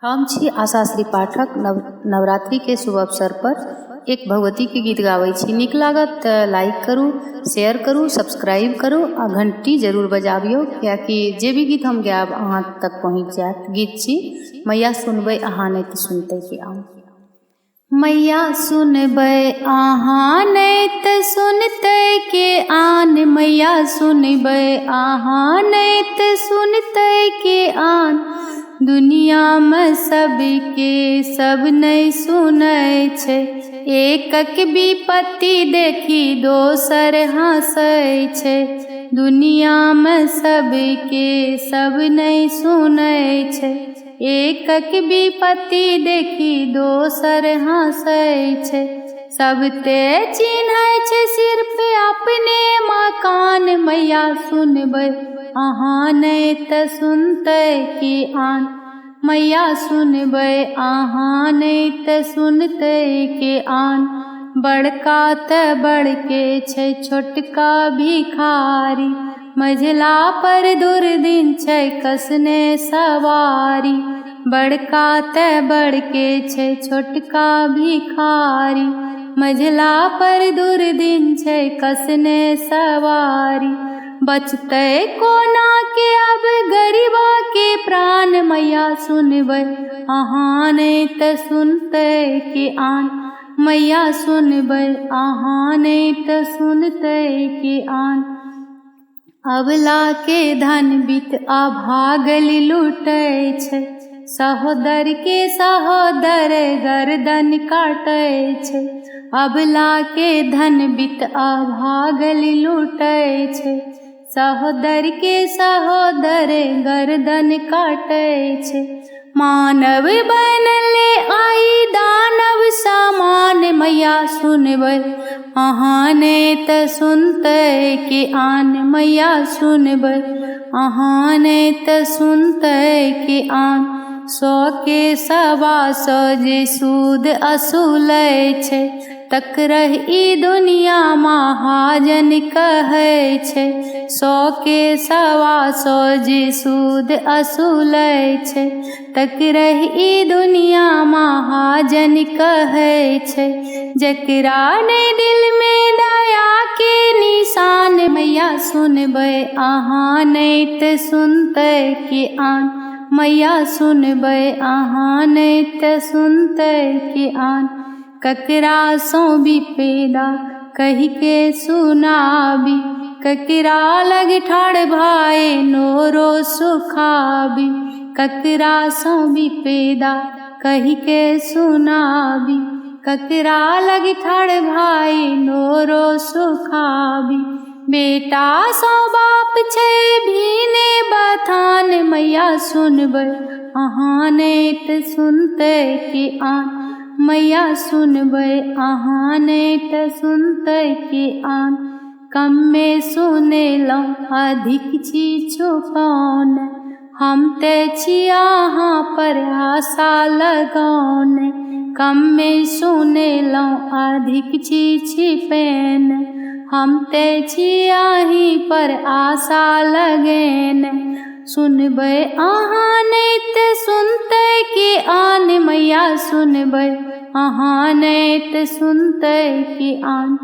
हम छी आशाश्री पाठक। नवरात्रि के शुभ अवसर पर एक भगवती के गीत गाबै छी। नीक लागत तऽ लाइक करू, शेयर करू, सब्सक्राइब करू आ घंटी जरूर बजाबियो, कियाकि जे भी गीत हम गायब अहाँ तक पहुँच जायत। गीत छी मैया सुनबै अहाँ नहि तऽ सुनतै के आन। मैया सुनबै अहाँ नहीं तऽ सुनतै के आन, मैया सुनबै अहाँ नहीं तऽ सुनतै के आन। दुनिया में सबके सब नहीं सुनै छै, एकक विपत्ति देखी दोसर हंसै छै। दुनिया में सबके सब नहीं सुनै छै, एकक विपत्ति देखी दोसर हंसै छै। सब ते चिन्है छै सिर पे अपने मकान, मैया सुनबै अहाँ नहीं तऽ सुनतै के आन। मैया सुनबै अहाँ नहीं तऽ सुनतै के आन। बड़का तऽ बड़के छै छोटका भिखारी, मझला पर दुर्दिन छै कसने सवारी। बड़का तऽ बड़के छै छोटका भिखारी, मझला पर दुर्दिन छै कसने सवारी। बचतै कोना के अब गरीबा के प्राण, मैया सुनबै अहाँ नहीं तऽ सुनतै के आन। मैया सुनबै अहाँ नहीं तऽ सुनतै के आन। अबला के धन बीत अभागल लूटै छै, सहोदर के सहोदर गर्दन काटै छै। अबला के धन बीत अभागल लूटै छै, सहोदर के सहोदर गर्दन काटै छै। मानव बनले आई दानव समान, मैया सुनबै अहाँ नहीं तऽ सुनतै के आन। मैया सुनबै अहाँ नहीं तऽ सुनतै के आन। 100 के 125 जे सूद असुलै छै, तकरह ई दुनिया महाजन कहै छै। 100 के 125 जे सूद असुलै छै, तकरह ई दुनिया महाजन कहै छै। जकरा नहीं दिल में दया के निशान, मैया सुनबै अहाँ नहीं तऽ सुनतै के आन। मैया सुनबै अहाँ नहीं तऽ सुनतै के आन। ककरा सो विपेदा कहि के सुनाबी, ककरा लग ठाड़ भाई नोरो सुखाबी। ककरा सो विपेदा कहि के सुनाबी, ककरा लग ठाड़ भाई नोरो सुखाबी। बेटा सो बाप छै भीने बथान, मैया सुनबै अहाँ नहीं तऽ सुनतै के आन। मैया सुनबै अहाँ नहीं तऽ सुनतै के आन। कम में सुनेलौं अधिक छी छुपौने, हम ते छी अहाँ पर आशा लगौने। कम में सुनेलौं अधिक छी छिपेने, हम ते छी अहीं पर आशा लगेने। सुनबै अहाँ नहीं तऽ सुनतै के आन, मैया सुनबै अहाँ नहीं तऽ सुनतै के आन।